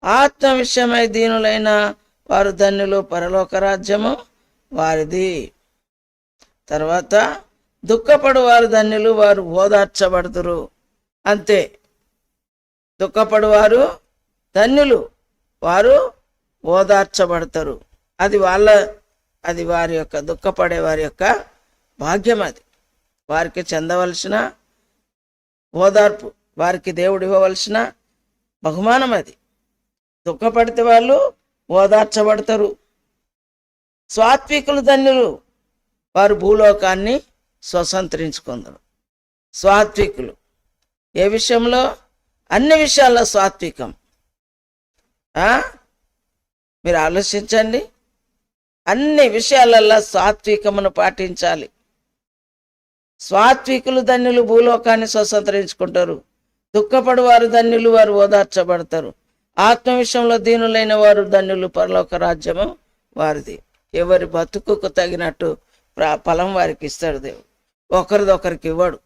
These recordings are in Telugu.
ఆత్మ విషయమై దీనులైన వారు ధన్యులు, పరలోక రాజ్యము వారిది. తర్వాత దుఃఖపడు వారు ధన్యులు, వారు ఓదార్చబడుదురు. అంతే, దుఃఖపడు వారు ధన్యులు, వారు ఓదార్చబడతారు. అది వారి యొక్క దుఃఖపడే వారి యొక్క భాగ్యం. అది వారికి చెందవలసిన ఓదార్పు, వారికి దేవుడు ఇవ్వవలసిన బహుమానం. అది దుఃఖపడితే వాళ్ళు ఓదార్చబడతారు. సాత్వికులు ధన్యులు, వారు భూలోకాన్ని స్వతంత్రించుకుందరు. సాత్వికులు ఏ విషయంలో? అన్ని విషయాల్లో సాత్వికం. మీరు ఆలోచించండి, అన్ని విషయాలలో సాత్వికమును పాటించాలి. సాత్వికులు ధన్యులు, భూలోకాన్ని స్వతంత్రించుకుంటారు. దుఃఖపడు వారు ధన్యులు, వారు ఓదార్చబడతారు. ఆత్మ విషయంలో దీనులైన వారు ధన్యులు, పరలోక రాజ్యము వారిది. ఎవరి బతుకుకు తగినట్టు ఫలం వారికి ఇస్తాడు దేవుడు. ఒకరిదొకరికి ఇవ్వడు.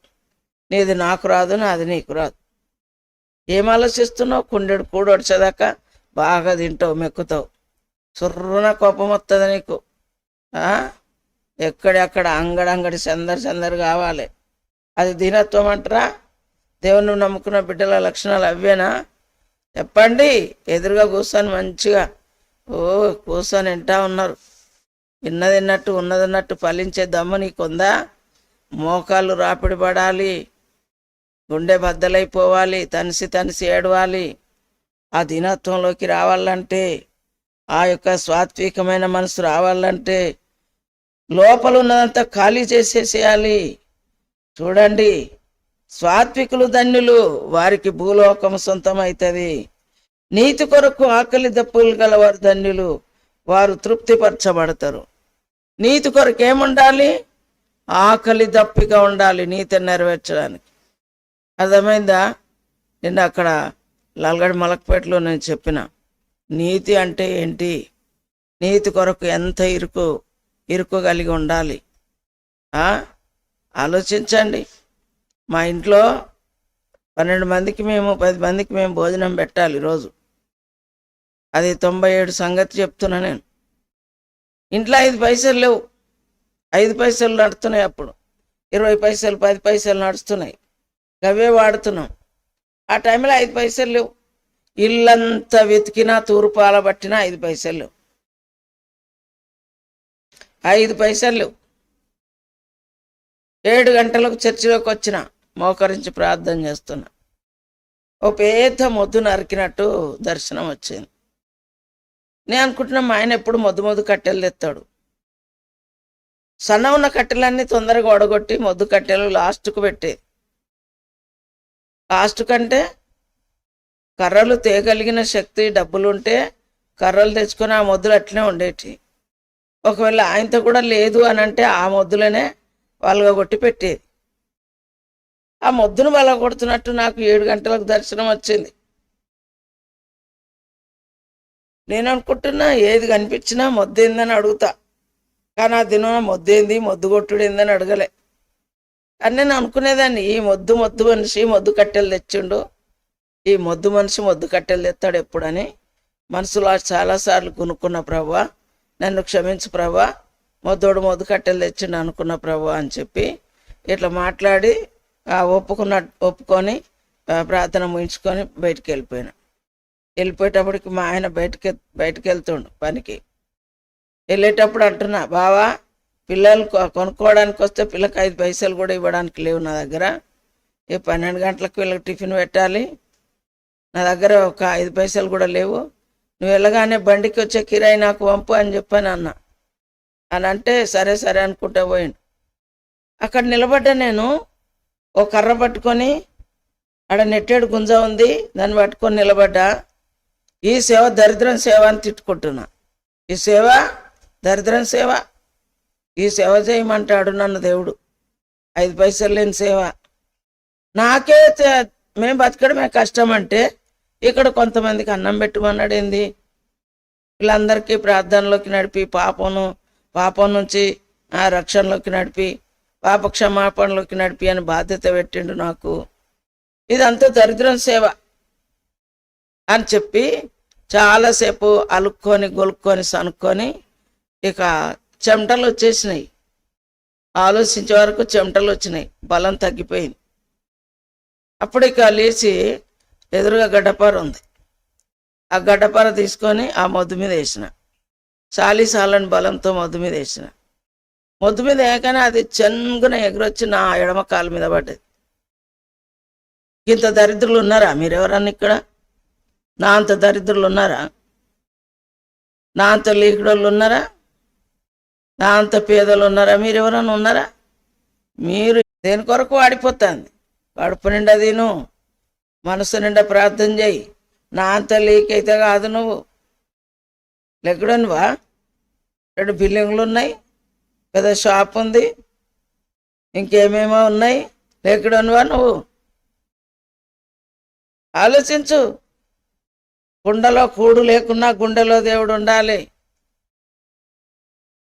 నీది నాకు రాదు, నాది నీకు రాదు. ఏం ఆలోచిస్తున్నావు? కుండెడు కూడొడిచేదాకా బాగా తింటావు, మెక్కుతావు, సుర్రున కోపం వస్తుంది నీకు. ఎక్కడెక్కడ అంగడి సందరి కావాలి. అది దీనత్వం అంటారా? దేవుని నమ్ముకున్న బిడ్డల లక్షణాలు అవేనా? చెప్పండి. ఎదురుగా కూర్చొని మంచిగా కూర్చొని వింటా ఉన్నారు. విన్నదిన్నట్టు ఉన్నదన్నట్టు ఫలించే దమ్ము నీకుందా? మోకాళ్ళు రాపిడి పడాలి, గుండె బద్దలైపోవాలి, తనిసి ఏడవాలి. ఆ దీనత్వంలోకి రావాలంటే, ఆ యొక్క సాత్వికమైన మనసు రావాలంటే లోపల ఉన్నదంతా ఖాళీ చేసేసేయాలి. చూడండి, సాత్వికులు ధన్యులు, వారికి భూలోకం సొంతమవుతుంది. నీతి కొరకు ఆకలి దప్పులు గలవారు ధన్యులు, వారు తృప్తిపరచబడతారు. నీతి కొరకు ఏముండాలి? ఆకలి దప్పిగా ఉండాలి నీతిని నెరవేర్చడానికి. అర్థమైందా? నిన్న అక్కడ లాల్గఢ్ మలక్పేటలో నేను చెప్పిన నీతి అంటే ఏంటి, నీతి కొరకు ఎంత ఇరుకు కలిగి ఉండాలి. ఆలోచించండి. మా ఇంట్లో 12 మందికి 10 మందికి మేము భోజనం పెట్టాలి రోజు. అది 97 సంగతి చెప్తున్నా నేను. ఇంట్లో 5 పైసలు లేవు. 5 పైసలు నడుస్తున్నాయి, అప్పుడు 20 పైసలు 10 పైసలు నడుస్తున్నాయి. అవే వాడుతున్నాం. ఆ టైంలో 5 పైసలు లేవు. ఇల్లంతా వెతికినా తూర్పాల పట్టినా 5 పైసలు లేవు. 5 పైసలు లేవు. 7 గంటలకు చర్చిలోకి వచ్చిన, మోకరించి ప్రార్థన చేస్తున్నా. ఓ పెద్ద మొద్దు నరికినట్టు దర్శనం వచ్చింది. నేను అనుకుంటున్నా మా ఆయన ఎప్పుడు మొద్దు కట్టెలు తెస్తాడు. సన్న ఉన్న కట్టెలన్నీ తొందరగా ఒడగొట్టి మొద్దు కట్టెలు లాస్ట్కు పెట్టేది. లాస్ట్ కంటే కర్రలు తేగలిగిన శక్తి డబ్బులుంటే కర్రలు తెచ్చుకొని ఆ మొద్దులు అట్లనే ఉండేటి. ఒకవేళ ఆయనతో కూడా లేదు అని అంటే ఆ మొద్దులనే వాళ్ళగా కొట్టి పెట్టేది. ఆ మొద్దును వాళ్ళ కొడుతున్నట్టు నాకు 7 గంటలకు దర్శనం వచ్చింది. నేను అనుకుంటున్నా ఏది కనిపించినా మొద్దేందని అడుగుతా, కానీ ఆ దినం మొద్దేంది, మొద్దు కొట్టుడేందని అడగలే. అని నేను అనుకునేదాన్ని, ఈ మొద్దు మనిషి మొద్దు కట్టెలు తెచ్చిండు, ఈ మొద్దు మనిషి మొద్దు కట్టెలు తెస్తాడు ఎప్పుడని మనసులో చాలాసార్లు కొనుక్కున్న ప్రభువా, నన్ను క్షమించు ప్రభువా, మొద్దు కట్టెలు తెచ్చిండు అనుకున్న ప్రభువా అని చెప్పి ఇట్లా మాట్లాడి ఒప్పుకొని ప్రార్థన ముగించుకొని బయటికి వెళ్ళిపోయేటప్పటికి మా ఆయన బయటికి వెళ్తుండు పనికి. వెళ్ళేటప్పుడు అంటున్నా, బావా పిల్లలు కొనుక్కోవడానికి వస్తే పిల్లకి 5 పైసలు కూడా ఇవ్వడానికి లేవు నా దగ్గర. 12 గంటలకు వీళ్ళకి టిఫిన్ పెట్టాలి, నా దగ్గర ఒక 5 పైసలు కూడా లేవు. నువ్వు వెళ్ళగానే బండికి వచ్చే కిరాయి నాకు పంపు అని చెప్పాను అన్న. అని అంటే సరే అనుకుంటా పోయిండు. అక్కడ నిలబడ్డా నేను. ఓ కర్ర పట్టుకొని, ఆడ నెట్టేడు గుంజ ఉంది, దాన్ని పట్టుకొని నిలబడ్డా. ఈ సేవ దరిద్రం సేవ అని తిట్టుకుంటున్నా. ఈ సేవ దరిద్రం సేవ, ఈ సేవ చేయమంటాడు నన్ను దేవుడు. 5 పైసలు లేని సేవ. నాకే మేము బతకడమే కష్టం అంటే ఇక్కడ కొంతమందికి అన్నం పెట్టమన్నాడు. ఏంది? వీళ్ళందరికీ ప్రార్థనలోకి నడిపి పాపం నుంచి రక్షణలోకి నడిపి పాప క్షమాపణలోకి నడిపి అని బాధ్యత పెట్టిండు నాకు. ఇదంతా దరిద్రం సేవ అని చెప్పి చాలాసేపు అలుక్కొని గొలుక్కొని సనుక్కొని ఇక చెమటలు వచ్చేసినాయి. ఆలోచించే వరకు చెమటలు వచ్చినాయి, బలం తగ్గిపోయింది. అప్పుడు ఇక లేచి ఎదురుగా గడ్డపార ఉంది, ఆ గడ్డపార తీసుకొని ఆ మొద్దు మీద వేసిన. సాలిసాలని బలంతో మొద్దు మీద వేసిన. మొద్దు మీద వేయగానే అది చెంగున ఎగురొచ్చి నా ఎడమ కాలు మీద పడ్డది. ఇంత దరిద్రులు ఉన్నారా మీరెవరన్నా ఇక్కడ? నా అంత దరిద్రులు ఉన్నారా? నా అంత లీకుడోళ్ళు ఉన్నారా? నా అంత పేదలు ఉన్నారా? మీరెవరన్నా ఉన్నారా? మీరు దేని కొరకు వాడిపోతుంది? కడుపు నిండా తిను, మనసు నిండా ప్రార్థన చేయి. నా అంత లీక్ అయితే కాదు. నువ్వు లెక్కడనువా? 2 బిల్డింగ్లు ఉన్నాయి, పెద్ద షాప్ ఉంది, ఇంకేమేమో ఉన్నాయి. లెక్కడనువా నువ్వు? ఆలోచించు. గుండెలో కూడు లేకున్నా గుండెలో దేవుడు ఉండాలి,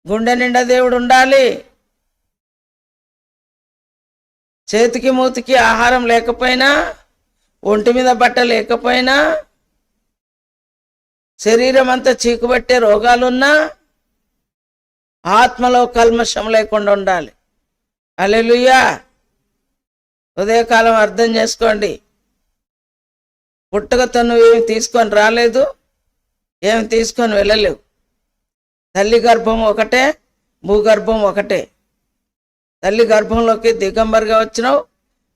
గుండె నిండా దేవుడు ఉండాలి. చేతికి మూతికి ఆహారం లేకపోయినా, ఒంటి మీద బట్ట లేకపోయినా, శరీరం అంతా చీకుబట్టే రోగాలున్నా ఆత్మలో కల్మషం లేకుండా ఉండాలి. హల్లెలూయా. ఉదయకాలం అర్థం చేసుకోండి. పుట్టకతో నువ్వేమి తీసుకొని రాలేదు, ఏమి తీసుకొని వెళ్ళలేవు. తల్లి గర్భం ఒకటే, భూగర్భం ఒకటే. తల్లి గర్భంలోకి దిగంబర్గా వచ్చినావు,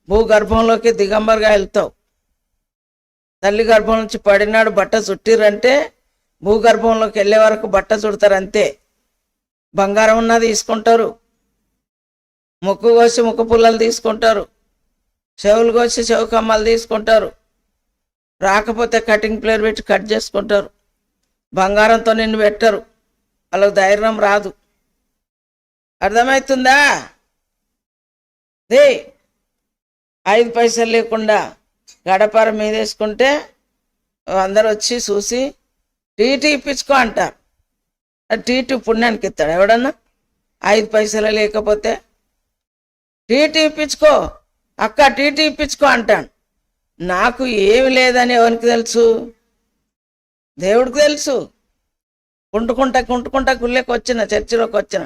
భూగర్భంలోకి దిగంబర్గా వెళ్తావు. తల్లి గర్భం నుంచి పడినాడు బట్ట చుట్టిరంటే భూగర్భంలోకి వెళ్ళే వరకు బట్ట చుడతారు అంతే. బంగారం ఉన్నా తీసుకుంటారు, ముక్కు కోసి ముక్కు పుల్లలు తీసుకుంటారు, చెవులు కోసి చెవు కమ్మలు తీసుకుంటారు, రాకపోతే కటింగ్ ప్లేర్ పెట్టి కట్ చేసుకుంటారు. బంగారంతో నిన్ను పెట్టరు, వాళ్ళకు ధైర్యం రాదు. అర్థమవుతుందా? 5 పైసలు లేకుండా గడపార మీద వేసుకుంటే అందరు వచ్చి చూసి టీటీ ఇప్పించుకో అంటారు. టీటీ పుణ్యానికి ఇస్తాడు ఎవడన్నా? 5 పైసలు లేకపోతే టీటీ ఇప్పించుకో అక్క, టీటీ ఇప్పించుకో అంటాను. నాకు ఏమి లేదని ఎవరికి తెలుసు? దేవుడికి తెలుసు. కుంటుకుంటా గుళ్ళకి వచ్చిన, చర్చిలోకి వచ్చిన,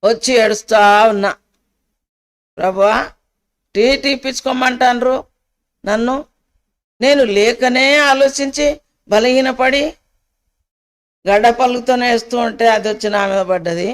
వచ్చి ఏడుస్తా ఉన్నా, ప్రభువా టీటీ ఇప్పించుకోమంటాన్రు నన్ను. నేను లేకనే ఆలోచించి బలహీనపడి గడ్డ పలుకుతోనే వేస్తూ ఉంటే అది వచ్చి నా మీద పడ్డది.